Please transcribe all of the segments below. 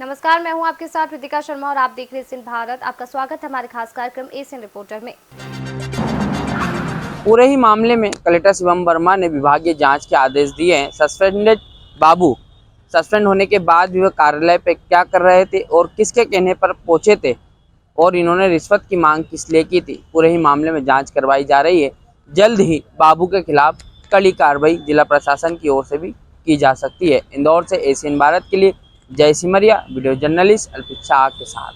नमस्कार, मैं हूं आपके साथ रितिका शर्मा और आप देख रहे हैं एशियन भारत। आपका स्वागत है हमारे खास कार्यक्रम एशियन रिपोर्टर में। पूरे ही मामले में कलेक्टर शिवम वर्मा ने विभागीय जांच के आदेश दिए हैं। सस्पेंडेड बाबू सस्पेंड होने के बाद भी वह कार्यालय पे क्या कर रहे थे और किसके कहने पर पहुंचे थे और इन्होंने रिश्वत की मांग किस लिए की थी, पूरे ही मामले में जांच करवाई जा रही है। जल्द ही बाबू के खिलाफ कड़ी कार्रवाई जिला प्रशासन की ओर से भी की जा सकती है। इंदौर से एशियन भारत के लिए जय सिमरिया, वीडियो जर्नलिस्ट अल्पित शाह के साथ।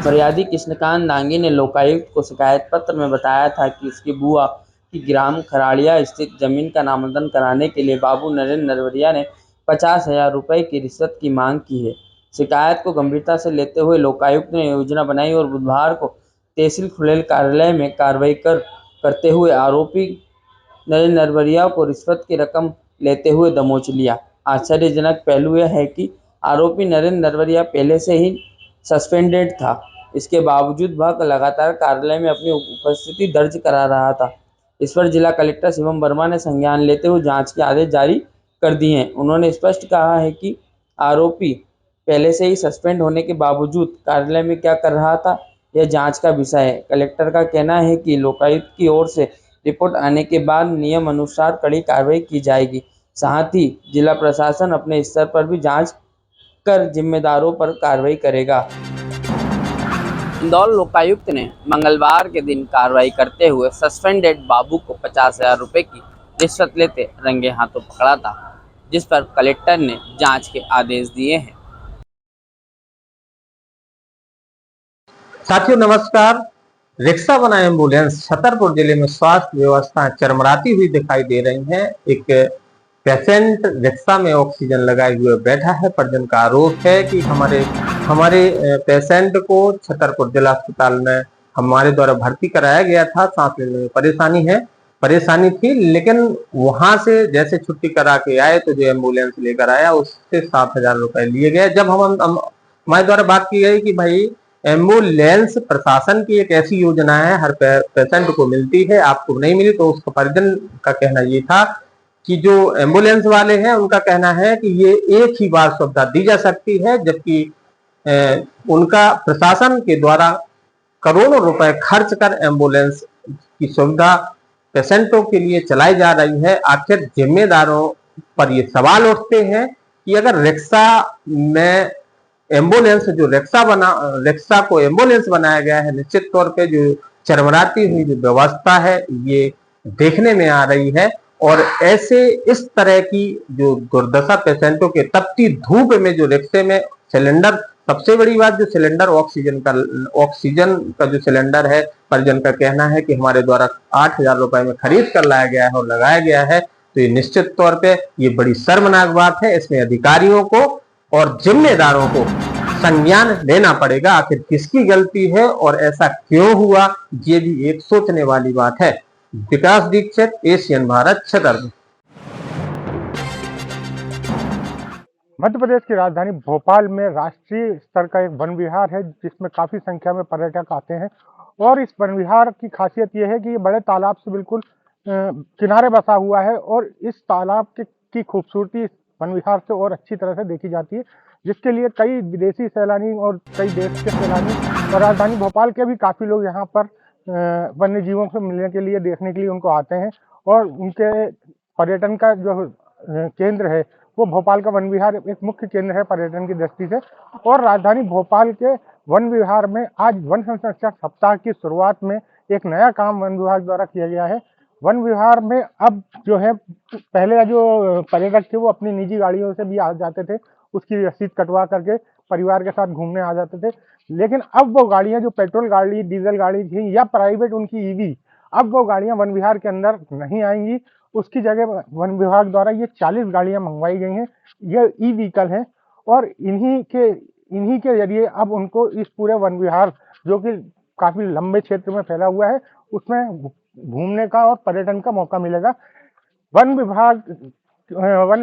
फरियादी कृष्णकांत डांगी ने लोकायुक्त को शिकायत पत्र में बताया था कि उसकी बुआ की ग्राम खराड़िया स्थित जमीन का नामांतरण कराने के लिए बाबू नरेंद्र नरवरिया ने 50,000 रुपये की रिश्वत की मांग की है। शिकायत को गंभीरता से लेते हुए लोकायुक्त ने योजना बनाई और बुधवार को तहसील खुलेल कार्यालय में कार्रवाई करते हुए आरोपी नरेंद्र नरवरिया को रिश्वत की रकम लेते हुए दबोच लिया। आश्चर्यजनक पहलू यह है कि आरोपी नरेंद्र नरवरिया पहले से ही सस्पेंडेड था। इसके बावजूद वह लगातार कार्यालय में अपनी उपस्थिति दर्ज करा रहा था। इस पर जिला कलेक्टर शिवम वर्मा ने संज्ञान लेते हुए जांच के आदेश जारी कर दिए हैं। उन्होंने स्पष्ट कहा है कि आरोपी पहले से ही सस्पेंड होने के बावजूद कार्यालय में क्या कर रहा था, यह जांच का विषय है। कलेक्टर का कहना है कि लोकायुक्त की ओर से रिपोर्ट आने के बाद नियम अनुसार कड़ी कार्रवाई की जाएगी। साथ ही जिला प्रशासन अपने स्तर पर भी जांच कर जिम्मेदारों पर कार्रवाई करेगा। इंदौर लोकायुक्त ने मंगलवार के दिन कार्रवाई करते हुए सस्पेंडेड बाबू को 50,000 रुपये की रिश्वत लेते रंगे हाथों पकड़ा था, जिस पर कलेक्टर ने जांच के आदेश दिए हैं। साथियों नमस्कार। रिक्शा बना एम्बुलेंस छतरपुर जिले में स्वास्थ्य व्यवस्था चरमराती हुई दिखाई दे रही है। एक पेशेंट रिक्शा में ऑक्सीजन लगाए हुए बैठा है। परिजन का आरोप है कि हमारे पेशेंट को छतरपुर जिला अस्पताल में हमारे द्वारा भर्ती कराया गया था। सांस लेने में परेशानी थी, लेकिन वहां से जैसे छुट्टी करा के आए तो जो एम्बुलेंस लेकर आया उससे 7,000 रुपए लिए गए। जब हम हमारे द्वारा बात की गई कि भाई एम्बुलेंस प्रशासन की एक ऐसी योजना है, हर पेशेंट को मिलती है, आपको नहीं मिली, तो उसका परिजन का कहना ये था कि जो एम्बुलेंस वाले हैं उनका कहना है कि ये एक ही बार सुविधा दी जा सकती है, जबकि उनका प्रशासन के द्वारा करोड़ों रुपए खर्च कर एम्बुलेंस की सुविधा पेशेंटों के लिए चलाई जा रही है। आखिर जिम्मेदारों पर ये सवाल उठते हैं कि अगर रिक्शा में एम्बुलेंस जो रिक्शा को एम्बुलेंस बनाया गया है, निश्चित तौर पे जो चरमराती हुई जो व्यवस्था है ये देखने में आ रही है। और ऐसे इस तरह की जो दुर्दशा पेशेंटों के तपती धूप में जो रिक्शे में सिलेंडर, सबसे बड़ी बात जो सिलेंडर ऑक्सीजन का जो सिलेंडर है, परिजन का कहना है कि हमारे द्वारा 8,000 रुपए में खरीद कर लाया गया है और लगाया गया है। तो ये निश्चित तौर पे ये बड़ी शर्मनाक बात है। इसमें अधिकारियों को और जिम्मेदारों को संज्ञान लेना पड़ेगा। आखिर किसकी गलती है और ऐसा क्यों हुआ, ये भी एक सोचने वाली बात है। विकास दीक्षित, एशियन भारत, छतरपुर। मध्य प्रदेश की राजधानी भोपाल में राष्ट्रीय स्तर का एक वन विहार है, जिसमें काफी संख्या में पर्यटक आते हैं। और इस वन विहार की खासियत यह है कि ये बड़े तालाब से बिल्कुल किनारे बसा हुआ है और इस तालाब की खूबसूरती इस वन विहार से और अच्छी तरह से देखी जाती है, जिसके लिए कई विदेशी सैलानी और कई देश के सैलानी और राजधानी भोपाल के भी काफी लोग यहाँ पर वन्य जीवों से मिलने के लिए, देखने के लिए उनको आते हैं। और उनके पर्यटन का जो केंद्र है वो भोपाल का वन विहार एक मुख्य केंद्र है पर्यटन की दृष्टि से। और राजधानी भोपाल के वन विहार में आज वन संरक्षण सप्ताह की शुरुआत में एक नया काम वन विभाग द्वारा किया गया है। वन विहार में अब जो है, पहले जो पर्यटक थे वो अपनी निजी गाड़ियों से भी आ जाते थे, उसकी रसीद कटवा करके परिवार के साथ घूमने आ जाते थे। लेकिन अब वो गाड़ियां जो पेट्रोल गाड़ी, डीजल गाड़ी थी या प्राइवेट उनकी ईवी, अब वो गाड़ियां वन विहार के अंदर नहीं आएंगी। उसकी जगह वन विभाग द्वारा ये 40 गाड़ियां मंगवाई गई हैं। ये ई व्हीकल हैं और इन्हीं के जरिए अब उनको इस पूरे वन विहार, जो कि काफी लंबे क्षेत्र में फैला हुआ है, उसमें घूमने का और पर्यटन का मौका मिलेगा। वन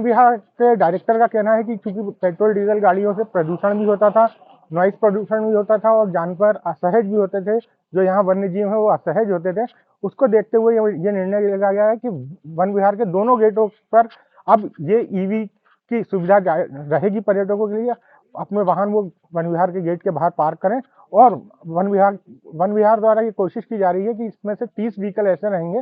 विहार के डायरेक्टर का कहना है कि क्योंकि पेट्रोल डीजल गाड़ियों से प्रदूषण भी होता था, नॉइस प्रदूषण भी होता था और जानवर असहज भी होते थे, जो यहाँ वन्य जीव है वो असहज होते थे। उसको देखते हुए ये निर्णय लिया गया है कि वन विहार के दोनों गेटों पर अब ये ईवी की सुविधा रहेगी पर्यटकों के लिए। अपने वाहन वो वन विहार के गेट के बाहर पार्क करें, और वन विहार द्वारा ये कोशिश की जा रही है कि इसमें से 30 व्हीकल ऐसे रहेंगे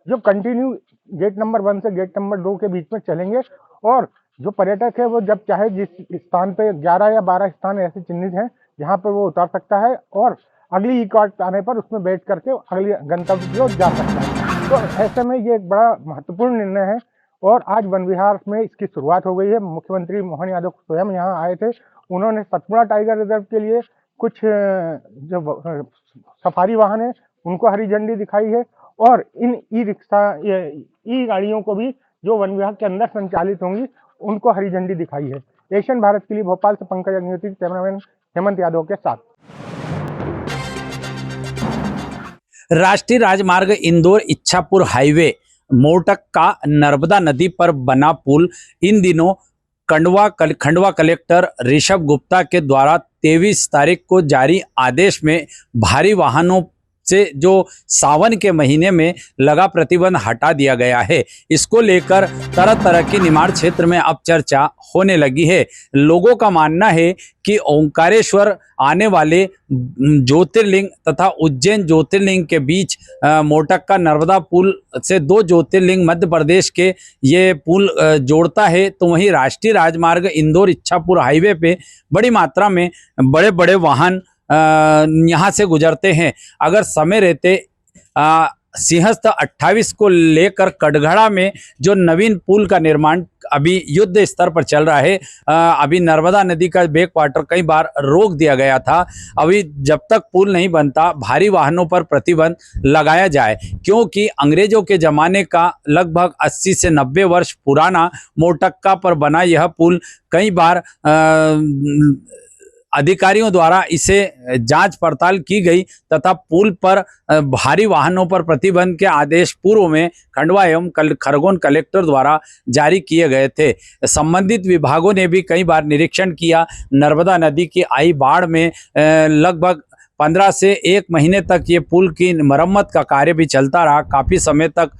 जो कंटिन्यू गेट नंबर 1 से गेट नंबर 2 के बीच में चलेंगे, और जो पर्यटक है वो जब चाहे जिस स्थान पे 11 या 12 स्थान ऐसे चिन्हित हैं जहाँ पे वो उतर सकता है, और अगली ई कार्ट आने पर उसमें बैठ करके अगली गंतव्य की ओर जा सकता है। तो ऐसे में ये एक बड़ा महत्वपूर्ण निर्णय है, और आज वन विहार में इसकी शुरुआत हो गई है। मुख्यमंत्री मोहन यादव स्वयं यहाँ आए थे। उन्होंने सतपुड़ा टाइगर रिजर्व के लिए कुछ जो सफारी वाहन है उनको हरी झंडी दिखाई है, और इन ई रिक्शा ई गाड़ियों को भी जो वन विभाग के अंदर संचालित होंगी उनको हरी झंडी दिखाई है। एशियन भारत के लिए भोपाल से पंकज अग्निहोत्री, कैमरामैन हेमंत यादव के साथ। राष्ट्रीय राजमार्ग इंदौर इच्छापुर हाईवे मोरटक का नर्मदा नदी पर बना पुल इन दिनों खंडवा कलेक्टर ऋषभ गुप्ता के द्वारा 23 तारीख को जारी आदेश में भारी वाहनों से जो सावन के महीने में लगा प्रतिबंध हटा दिया गया है। इसको लेकर तरह तरह की निर्माण क्षेत्र में अब चर्चा होने लगी है। लोगों का मानना है कि ओंकारेश्वर आने वाले ज्योतिर्लिंग तथा उज्जैन ज्योतिर्लिंग के बीच मोरटक का नर्मदा पुल से 2 ज्योतिर्लिंग मध्य प्रदेश के ये पुल जोड़ता है। तो वहीं राष्ट्रीय राजमार्ग इंदौर इच्छापुर हाईवे पे बड़ी मात्रा में बड़े बड़े वाहन यहाँ से गुजरते हैं। अगर समय रहते सिंहस्थ 28 को लेकर कटघड़ा में जो नवीन पुल का निर्माण अभी युद्ध स्तर पर चल रहा है, अभी नर्मदा नदी का बैक वाटर कई बार रोक दिया गया था। अभी जब तक पुल नहीं बनता भारी वाहनों पर प्रतिबंध लगाया जाए, क्योंकि अंग्रेजों के ज़माने का लगभग 80 से 90 वर्ष पुराना मोरटक्का पर बना यह पुल कई बार अधिकारियों द्वारा इसे जांच पड़ताल की गई तथा पुल पर भारी वाहनों पर प्रतिबंध के आदेश पूर्व में खंडवा एवं खरगोन कलेक्टर द्वारा जारी किए गए थे। संबंधित विभागों ने भी कई बार निरीक्षण किया। नर्मदा नदी की आई बाढ़ में लगभग 15 से 1 महीने तक ये पुल की मरम्मत का कार्य भी चलता रहा। काफ़ी समय तक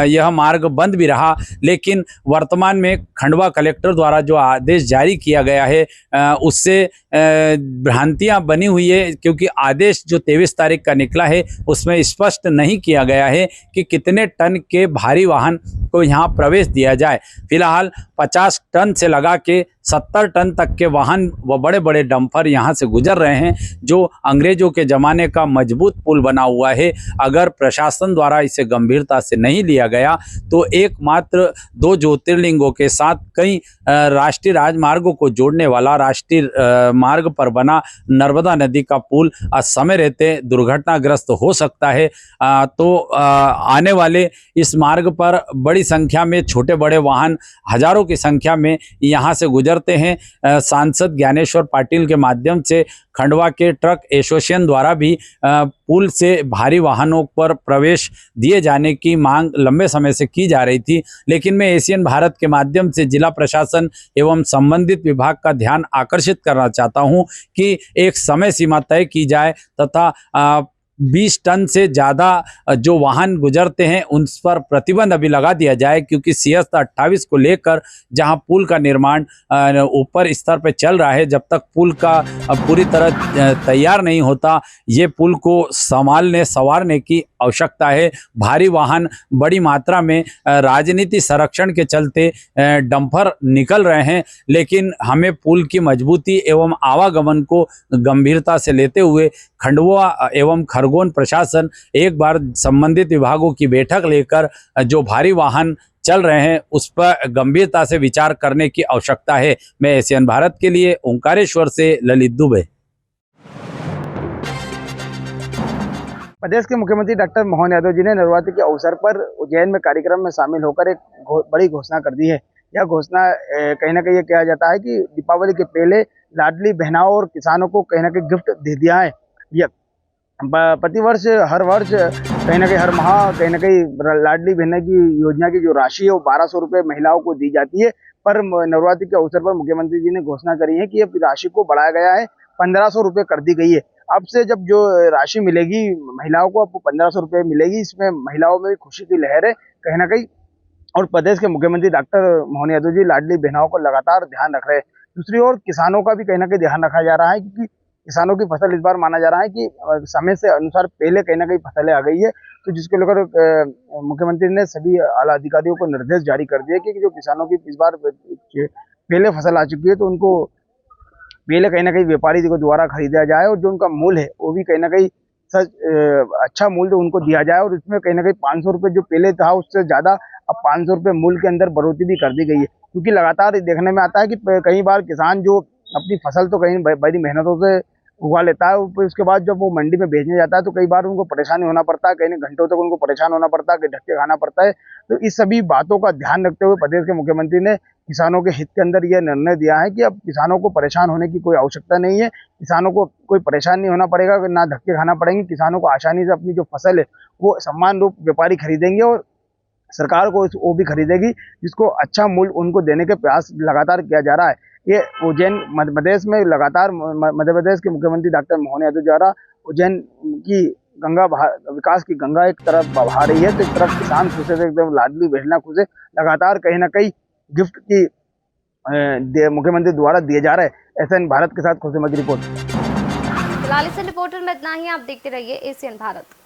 यह मार्ग बंद भी रहा, लेकिन वर्तमान में खंडवा कलेक्टर द्वारा जो आदेश जारी किया गया है उससे भ्रांतियां बनी हुई है, क्योंकि आदेश जो 23 तारीख का निकला है उसमें स्पष्ट नहीं किया गया है कि कितने टन के भारी वाहन को यहाँ प्रवेश दिया जाए। फिलहाल 50 टन से लगा के 70 टन तक के वाहन व बड़े बड़े डंपर यहाँ से गुजर रहे हैं, जो अंग्रेजों के ज़माने का मजबूत पुल बना हुआ है। अगर प्रशासन द्वारा इसे गंभीरता से नहीं लिया गया तो एकमात्र 2 ज्योतिर्लिंगों के साथ कई राष्ट्रीय राजमार्गों को जोड़ने वाला राष्ट्रीय मार्ग पर बना नर्मदा नदी का पुल समय रहते दुर्घटनाग्रस्त हो सकता है। तो आने वाले इस मार्ग पर बड़ी संख्या में छोटे बड़े वाहन हजारों की संख्या में यहाँ से गुजरते हैं। सांसद ज्ञानेश्वर पाटिल के माध्यम से खंडवा के ट्रक एसोसिएशन द्वारा भी पुल से भारी वाहनों पर प्रवेश दिए जाने की मांग लंबे समय से की जा रही थी, लेकिन मैं एशियन भारत के माध्यम से जिला प्रशासन एवं संबंधित विभाग का ध्यान आकर्षित करना चाहता हूं कि एक समय सीमा तय की जाए तथा 20 टन से ज़्यादा जो वाहन गुजरते हैं उन पर प्रतिबंध अभी लगा दिया जाए, क्योंकि सिंहस्थ 28 को लेकर जहां पुल का निर्माण ऊपर स्तर पर चल रहा है, जब तक पुल का पूरी तरह तैयार नहीं होता ये पुल को संवारने की आवश्यकता है। भारी वाहन बड़ी मात्रा में राजनीति संरक्षण के चलते डंपर निकल रहे हैं, लेकिन हमें पुल की मजबूती एवं आवागमन को गंभीरता से लेते हुए खंडवा एवं खरगोन प्रशासन एक बार संबंधित विभागों की बैठक लेकर जो भारी वाहन चल रहे हैं उस पर गंभीरता से विचार करने की आवश्यकता है। मैं एशियन भारत के लिए ओंकारेश्वर से ललित दुबे। प्रदेश के मुख्यमंत्री डॉक्टर मोहन यादव जी ने नवरात्रि के अवसर पर उज्जैन में कार्यक्रम में शामिल होकर एक बड़ी घोषणा कर दी है। यह घोषणा कहीं ना कहीं ये कहा जाता है कि दीपावली के पहले लाडली बहनाओं और किसानों को कहीं ना कहीं गिफ्ट दे दिया है। यह प्रतिवर्ष हर वर्ष कहीं ना कहीं हर माह कहीं ना कहीं लाडली बहना की योजना की जो राशि है वो 1200 रुपये महिलाओं को दी जाती है, पर नवरात्रि के अवसर पर मुख्यमंत्री जी ने घोषणा करी है कि अब राशि को बढ़ाया गया है, 1500 रुपये कर दी गई है। अब से जब जो राशि मिलेगी महिलाओं को, अब 1500 रुपये मिलेगी। इसमें महिलाओं में खुशी की लहर है। कहीं ना कहीं और प्रदेश के मुख्यमंत्री डॉक्टर मोहन यादव जी लाडली बहनों को लगातार ध्यान रख रहे हैं। दूसरी ओर किसानों का भी कहीं ना कहीं ध्यान रखा जा रहा है, क्योंकि किसानों की फसल इस बार माना जा रहा है कि समय से अनुसार पहले कहीं ना कहीं फसलें आ गई है। तो जिसको लेकर मुख्यमंत्री ने सभी आला अधिकारियों को निर्देश जारी कर दिए कि जो किसानों की इस बार पहले फसल आ चुकी है तो उनको पहले कहीं ना कहीं व्यापारी को द्वारा खरीदा जाए और जो उनका मूल्य है वो भी कहीं ना कहीं अच्छा मूल्य उनको दिया जाए। और इसमें कहीं ना कहीं 500 रुपये जो पहले था उससे ज़्यादा अब 500 रुपये मूल्य के अंदर बढ़ोतरी भी कर दी गई है, क्योंकि लगातार देखने में आता है कि कई बार किसान जो अपनी फसल तो कहीं बड़ी मेहनतों से उगा लेता है, फिर उसके बाद जब वो मंडी में बेचने जाता है तो कई बार उनको परेशानी होना पड़ता है, कहीं घंटों तक उनको परेशान होना पड़ता है, कहीं धक्के खाना पड़ता है। तो इस सभी बातों का ध्यान रखते हुए प्रदेश के मुख्यमंत्री ने किसानों के हित के अंदर यह निर्णय दिया है कि अब किसानों को परेशान होने की कोई आवश्यकता नहीं है। किसानों को कोई परेशान नहीं होना पड़ेगा, ना धक्के खाना पड़ेंगे। किसानों को आसानी से अपनी जो फसल है वो सम्मान रूप व्यापारी खरीदेंगे और सरकार को वो भी खरीदेगी, जिसको अच्छा मूल्य उनको देने के प्रयास लगातार किया जा रहा है। ये उज्जैन मध्य प्रदेश में लगातार मध्य प्रदेश के मुख्यमंत्री डॉक्टर मोहन यादव द्वारा उज्जैन की गंगा विकास की गंगा एक तरफ बहा रही है तो एक तरफ किसान खुश है, एकदम लाडली बहना खुश है। लगातार कहीं ना कहीं गिफ्ट की मुख्यमंत्री द्वारा दिए जा रहे हैं। एसएन भारत के साथ खुशमत की रिपोर्ट। फिलहाल इस रिपोर्टर में इतना ही। आप देखते रहिए एशियन भारत।